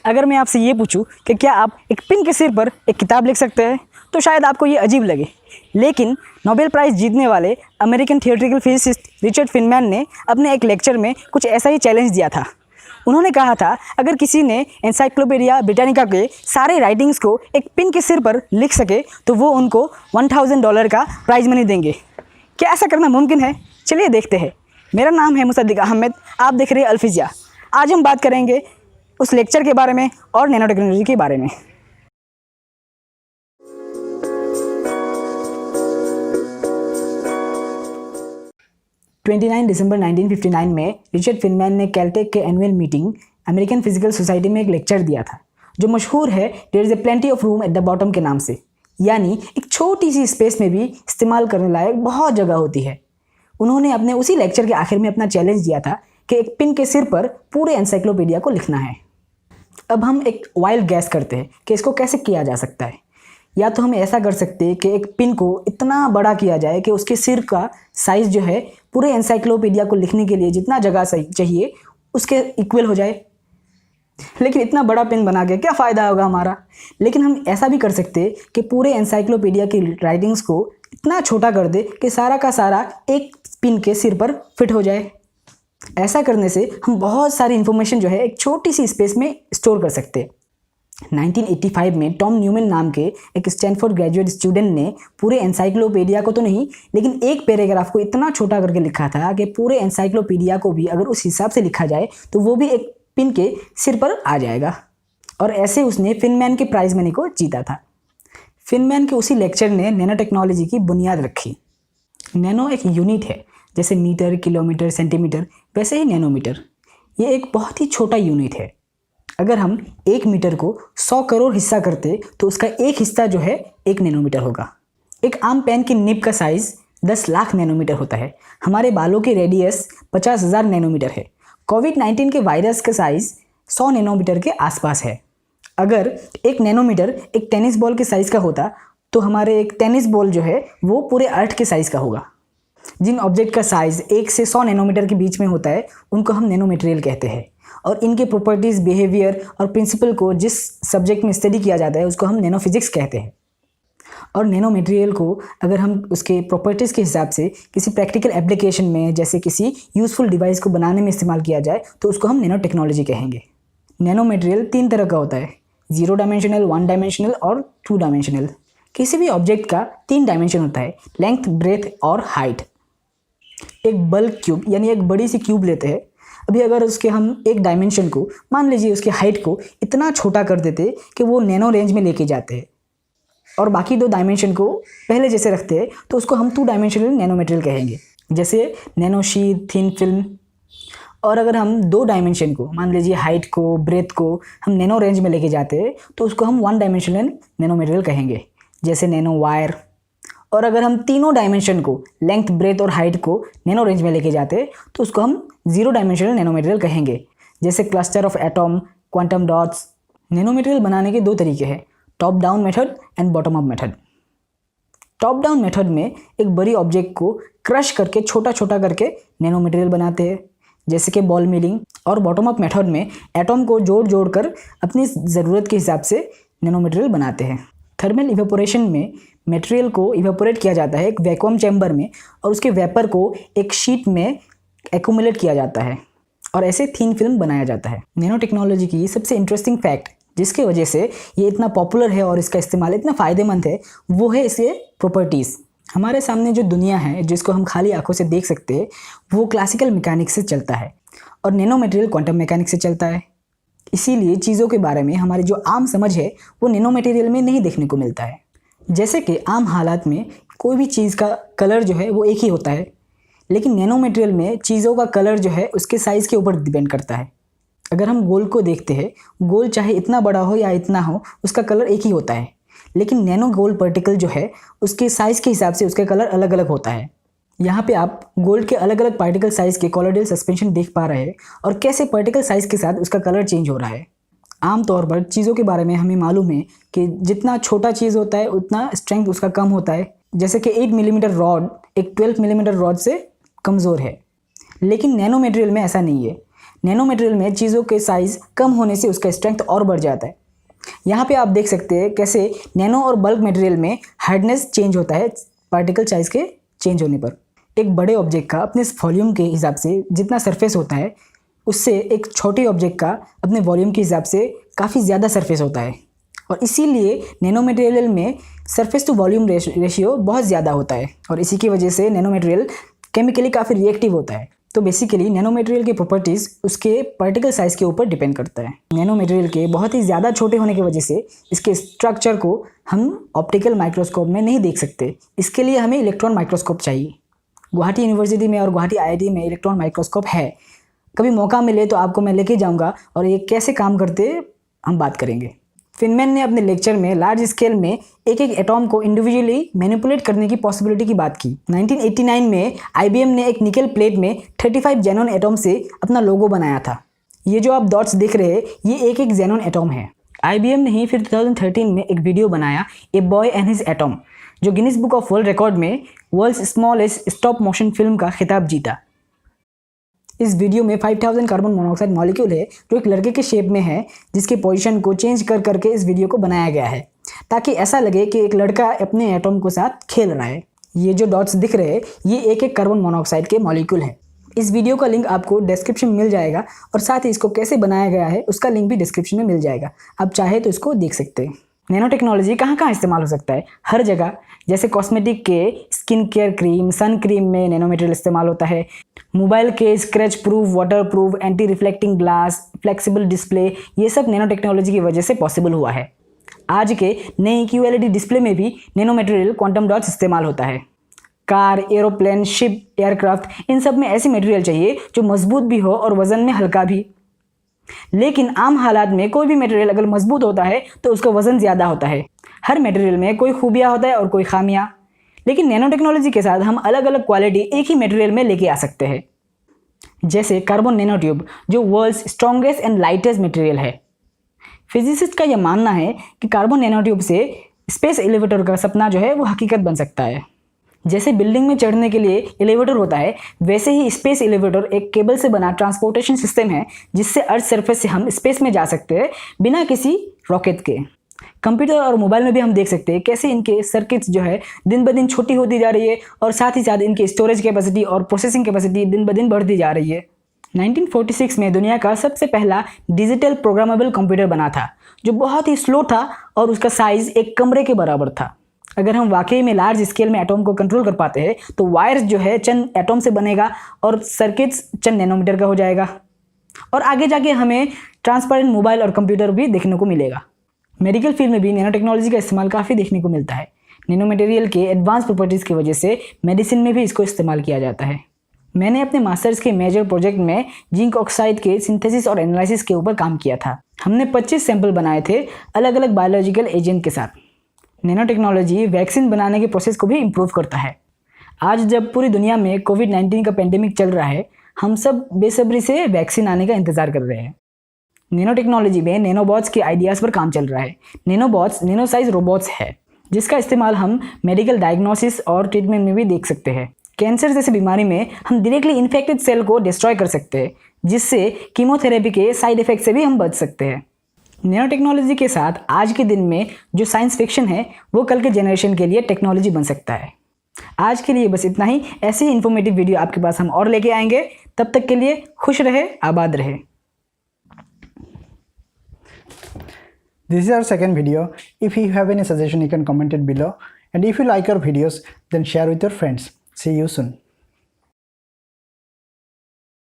अगर मैं आपसे ये पूछूं कि क्या आप एक पिन के सिर पर एक किताब लिख सकते हैं तो शायद आपको ये अजीब लगे, लेकिन नोबेल प्राइज़ जीतने वाले American theoretical physicist Richard Feynman ने अपने एक लेक्चर में कुछ ऐसा ही चैलेंज दिया था। उन्होंने कहा था अगर किसी ने एनसाइक्लोपीडिया ब्रिटानिका के सारे राइटिंग्स को एक पिन के सिर पर लिख सके तो वो उनको $1000 का प्राइज़ मनी देंगे। क्या ऐसा करना मुमकिन है? चलिए देखते हैं। मेरा नाम है मुसद्दिक अहमद, आप देख रहे हैं अल्फिजिया। आज हम बात करेंगे उस लेक्चर के बारे में और नैनो टेक्नोलॉजी के बारे में। दिसंबर 1959 में रिचर्ड फिनमैन ने कैलटेक के annual meeting American Physical Society में एक लेक्चर दिया था जो मशहूर है there is a plenty of room at the bottom के नाम से, यानी एक छोटी सी स्पेस में भी इस्तेमाल करने लायक बहुत जगह होती है। उन्होंने अपने उसी लेक्चर के आखिर में अपना चैलेंज दिया था कि एक पिन के सिर पर पूरे एनसाइक्लोपीडिया को लिखना है। अब हम एक वाइल्ड गैस करते हैं कि इसको कैसे किया जा सकता है। या तो हम ऐसा कर सकते हैं कि एक पिन को इतना बड़ा किया जाए कि उसके सिर का साइज़ जो है पूरे एनसाइक्लोपीडिया को लिखने के लिए जितना जगह चाहिए उसके इक्वल हो जाए। लेकिन इतना बड़ा पिन बना के क्या फ़ायदा होगा हमारा। लेकिन हम ऐसा भी कर सकते हैं कि पूरे एनसाइक्लोपीडिया की राइटिंग्स को इतना छोटा कर दे कि सारा का सारा एक पिन के सिर पर फिट हो जाए। ऐसा करने से हम बहुत सारी इन्फॉर्मेशन जो है एक छोटी सी स्पेस में स्टोर कर सकते हैं। 1985 में टॉम न्यूमैन नाम के एक स्टैनफोर्ड ग्रेजुएट स्टूडेंट ने पूरे एनसाइक्लोपीडिया को तो नहीं लेकिन एक पैराग्राफ को इतना छोटा करके लिखा था कि पूरे एनसाइक्लोपीडिया को भी अगर उस हिसाब से लिखा जाए तो वो भी एक पिन के सिर पर आ जाएगा। और ऐसे उसने फिनमैन के प्राइज़ मनी को जीता था। फिनमैन के उसी लेक्चर ने नैनो टेक्नोलॉजी की बुनियाद रखी। नैनो एक यूनिट है, जैसे मीटर, किलोमीटर, सेंटीमीटर, वैसे ही नैनोमीटर ये एक बहुत ही छोटा यूनिट है। अगर हम 1 मीटर को 100 करोड़ हिस्सा करते तो उसका एक हिस्सा जो है 1 नैनोमीटर होगा। एक आम पेन की निब का साइज़ 10 लाख नैनोमीटर होता है। हमारे बालों की रेडियस 50,000 नैनोमीटर है। कोविड-19 के वायरस का साइज़ 100 नैनोमीटर के आसपास है। अगर 1 नैनोमीटर एक टेनिस बॉल के साइज़ का होता तो हमारे एक टेनिस बॉल जो है वो पूरे अर्थ के साइज़ का होगा। जिन ऑब्जेक्ट का साइज़ 1 से 100 नैनोमीटर के बीच में होता है उनको हम नैनो मटेरियल कहते हैं। और इनके प्रॉपर्टीज़, बिहेवियर और प्रिंसिपल को जिस सब्जेक्ट में स्टडी किया जाता है उसको हम नैनो फिजिक्स कहते हैं। और नैनो मटेरियल को अगर हम उसके प्रॉपर्टीज़ के हिसाब से किसी प्रैक्टिकल एप्लीकेशन में, जैसे किसी यूज़फुल डिवाइस को बनाने में इस्तेमाल किया जाए तो उसको हम नैनो टेक्नोलॉजी कहेंगे। नैनो मटेरियल 3 तरह का होता है, 0 डायमेंशनल, 1 डायमेंशनल और 2 डायमेंशनल। किसी भी ऑब्जेक्ट का 3 डायमेंशन होता है, लेंथ, ब्रेथ और हाइट। एक बल्क क्यूब यानी एक बड़ी सी क्यूब लेते हैं। अभी अगर उसके हम एक डायमेंशन को, मान लीजिए उसकी हाइट को इतना छोटा कर देते कि वो नैनो रेंज में लेके जाते हैं और बाकी 2 डायमेंशन को पहले जैसे रखते हैं तो उसको हम 2 डायमेंशनल नैनो मटेरियल कहेंगे, जैसे नैनो शीट, थिन फिल्म। और अगर हम 2 डायमेंशन को, मान लीजिए हाइट को, ब्रेथ को हम नैनो रेंज में लेके जाते हैं तो उसको हम 1 डायमेंशनल नैनो मटेरियल कहेंगे, जैसे नैनो वायर। और अगर हम तीनों डायमेंशन को, लेंथ, ब्रेथ और हाइट को नैनो रेंज में लेके जाते हैं तो उसको हम 0 डायमेंशनल नैनो मटेरियल कहेंगे, जैसे cluster of atom, quantum dots. Nano material बनाने के 2 तरीके हैं, top down method and bottom up method. Top down method में एक बड़ी ऑब्जेक्ट को क्रश करके छोटा छोटा करके नैनो मटेरियल बनाते हैं, जैसे कि बॉल मिलिंग। और बॉटम अप मेथड में एटॉम को जोड़ जोड़ कर अपनी ज़रूरत के हिसाब से नैनो मटेरियल बनाते हैं। थर्मल इवेपोरेशन में मटेरियल को इवेपोरेट किया जाता है एक वैक्यूम चैम्बर में और उसके वेपर को एक शीट में एक्यूमुलेट किया जाता है और ऐसे थिन फिल्म बनाया जाता है। नैनो टेक्नोलॉजी की सबसे इंटरेस्टिंग फैक्ट जिसकी वजह से ये इतना पॉपुलर है और इसका इस्तेमाल इतना फ़ायदेमंद है वो है इसके प्रॉपर्टीज़। हमारे सामने जो दुनिया है जिसको हम खाली आंखों से देख सकते हैं वो क्लासिकल मैकेनिक्स से चलता है और नैनो मटेरियल क्वांटम मैकेनिक्स से चलता है। इसीलिए चीज़ों के बारे में हमारी जो आम समझ है वो नैनो मटेरियल में नहीं देखने को मिलता है। जैसे कि आम हालात में कोई भी चीज़ का कलर जो है वो एक ही होता है, लेकिन नैनो मटेरियल में चीज़ों का कलर जो है उसके साइज़ के ऊपर डिपेंड करता है। अगर हम गोल को देखते हैं, गोल चाहे इतना बड़ा हो या इतना हो उसका कलर एक ही होता है, लेकिन नैनो गोल्ड पार्टिकल जो है उसके साइज़ के हिसाब से उसका कलर अलग अलग होता है। यहाँ पे आप गोल्ड के अलग अलग पार्टिकल साइज़ के कोलोइडल सस्पेंशन देख पा रहे हैं और कैसे पार्टिकल साइज़ के साथ उसका कलर चेंज हो रहा है। आमतौर पर चीज़ों के बारे में हमें मालूम है कि जितना छोटा चीज़ होता है उतना स्ट्रेंथ उसका कम होता है। जैसे कि 8 मिलीमीटर रॉड एक 12 मिलीमीटर रॉड से कमज़ोर है, लेकिन नैनो मटेरियल में ऐसा नहीं है। नैनो मटेरियल में चीज़ों के साइज़ कम होने से उसका स्ट्रेंथ और बढ़ जाता है। यहाँ पे आप देख सकते हैं कैसे नैनो और बल्क मटेरियल में हार्डनेस चेंज होता है पार्टिकल साइज़ के चेंज होने पर। एक बड़े ऑब्जेक्ट का अपने वॉल्यूम के हिसाब से जितना सरफेस होता है, उससे एक छोटे ऑब्जेक्ट का अपने वॉल्यूम के हिसाब से काफ़ी ज़्यादा सरफेस होता है, और इसीलिए नैनो मटेरियल में सरफेस टू वॉल्यूम रेशियो बहुत ज़्यादा होता है, और इसी की वजह से नैनो मटेरियल केमिकली काफ़ी रिएक्टिव होता है। तो बेसिकली नैनो मटेरियल की प्रॉपर्टीज़ उसके पार्टिकल साइज़ के ऊपर डिपेंड करता है। नैनो मटेरियल के बहुत ही ज़्यादा छोटे होने की वजह से इसके स्ट्रक्चर को हम ऑप्टिकल माइक्रोस्कोप में नहीं देख सकते। इसके लिए हमें इलेक्ट्रॉन माइक्रोस्कोप चाहिए। गुवाहाटी यूनिवर्सिटी में और गुवाहाटी IIT में इलेक्ट्रॉन माइक्रोस्कोप है। कभी मौका मिले तो आपको मैं लेके जाऊंगा और ये कैसे काम करते हम बात करेंगे। फिनमैन ने अपने लेक्चर में लार्ज स्केल में एक एक एटॉम को इंडिविजुअली मैनिपुलेट करने की पॉसिबिलिटी की बात की। 1989 में IBM ने एक निकल प्लेट में 35 जेनॉन एटॉम से अपना लोगो बनाया था। ये जो आप डॉट्स देख रहे हैं, ये एक एक जेनॉन एटॉम है। IBM ने ही फिर 2013 में एक वीडियो बनाया, a boy and his atom, जो Guinness book of world record में world's smallest stop motion film का खिताब जीता। इस वीडियो में 5000 कार्बन मोनोऑक्साइड मॉलिक्यूल है जो एक लड़के के शेप में है, जिसके पोजीशन को चेंज कर करके इस वीडियो को बनाया गया है ताकि ऐसा लगे कि एक लड़का अपने एटॉम के साथ खेल रहा है। ये जो डॉट्स दिख रहे हैं, ये एक एक कार्बन मोनोऑक्साइड के मॉलिक्यूल है। इस वीडियो का लिंक आपको डिस्क्रिप्शन में मिल जाएगा, और साथ ही इसको कैसे बनाया गया है उसका लिंक भी डिस्क्रिप्शन में मिल जाएगा। आप चाहे तो इसको देख सकते हैं। नैनो टेक्नोलॉजी कहाँ कहाँ इस्तेमाल हो सकता है? हर जगह। जैसे कॉस्मेटिक के skin care cream, sun cream में नैनो मटेरियल इस्तेमाल होता है। मोबाइल के scratch proof, water proof, anti reflecting glass, flexible display, ये सब नैनो टेक्नोलॉजी की वजह से पॉसिबल हुआ है। आज के नए QLED डिस्प्ले में भी नैनो मटेरियल क्वांटम डॉट्स इस्तेमाल होता है। कार, एरोप्लेन, शिप, एयरक्राफ्ट, इन सब में ऐसी मटेरियल चाहिए जो मजबूत भी हो और वजन में हल्का भी। लेकिन आम हालात में कोई भी मटेरियल अगर मजबूत होता है तो उसका वजन ज़्यादा होता है। हर मटेरियल में कोई खूबियाँ होता है और कोई खामियाँ। लेकिन नैनो टेक्नोलॉजी के साथ हम अलग अलग क्वालिटी एक ही मटेरियल में लेके आ सकते हैं। जैसे कार्बन नैनो ट्यूब, जो world's strongest and lightest material है। फिजिसिस्ट का यह मानना है कि कार्बन नैनो ट्यूब से स्पेस एलिवेटर का सपना जो है वो हकीकत बन सकता है। जैसे बिल्डिंग में चढ़ने के लिए एलिवेटर होता है, वैसे ही स्पेस एलिवेटर एक केबल से बना ट्रांसपोर्टेशन सिस्टम है, जिससे अर्थ सरफेस से हम स्पेस में जा सकते हैं बिना किसी रॉकेट के। कंप्यूटर और मोबाइल में भी हम देख सकते हैं कैसे इनके सर्किट्स जो है दिन ब दिन छोटी होती जा रही है, और साथ ही साथ इनकी स्टोरेज कैपेसिटी और प्रोसेसिंग कैपेसिटी दिन ब दिन बढ़ती जा रही है। 1946 में दुनिया का सबसे पहला डिजिटल प्रोग्रामेबल कंप्यूटर बना था, जो बहुत ही स्लो था और उसका साइज एक कमरे के बराबर था। अगर हम वाकई में लार्ज स्केल में एटॉम को कंट्रोल कर पाते हैं तो वायर्स जो है चंद एटॉम से बनेगा और सर्किट्स चंद नैनोमीटर का हो जाएगा, और आगे जाके हमें ट्रांसपेरेंट मोबाइल और कंप्यूटर भी देखने को मिलेगा। मेडिकल फील्ड में भी नैनो टेक्नोलॉजी का इस्तेमाल काफ़ी देखने को मिलता है। नैनो मटेरियल के एडवांस प्रॉपर्टीज़ की वजह से मेडिसिन में भी इसको इस्तेमाल किया जाता है। मैंने अपने मास्टर्स के मेजर प्रोजेक्ट में जिंक ऑक्साइड के सिंथेसिस और एनालिसिस के ऊपर काम किया था। हमने 25 सैंपल बनाए थे अलग अलग बायोलॉजिकल एजेंट के साथ। नैनो टेक्नोलॉजी वैक्सीन बनाने के प्रोसेस को भी इम्प्रूव करता है। आज जब पूरी दुनिया में कोविड-19 का पेंडेमिक चल रहा है, हम सब बेसब्री से वैक्सीन आने का इंतज़ार कर रहे हैं। नैनो टेक्नोलॉजी में नैनोबॉट्स के आइडियाज़ पर काम चल रहा है। नैनोबॉट्स नैनो साइज रोबोट्स है, जिसका इस्तेमाल हम मेडिकल डायग्नोसिस और ट्रीटमेंट में भी देख सकते हैं। कैंसर जैसे बीमारी में हम डायरेक्टली इन्फेक्टेड सेल को डिस्ट्रॉय कर सकते हैं, जिससे कीमोथेरेपी के साइड इफेक्ट से भी हम बच सकते हैं। नैनो टेक्नोलॉजी के साथ आज के दिन में जो साइंस फिक्शन है, वो कल के जनरेशन के लिए टेक्नोलॉजी बन सकता है। आज के लिए बस इतना ही। ऐसी इन्फॉर्मेटिव वीडियो आपके पास हम और लेके आएंगे। तब तक के लिए खुश रहे, आबाद रहे। This is our second video. If you have any suggestion, you can comment it below. And if you like our videos, then share with your friends. See you soon.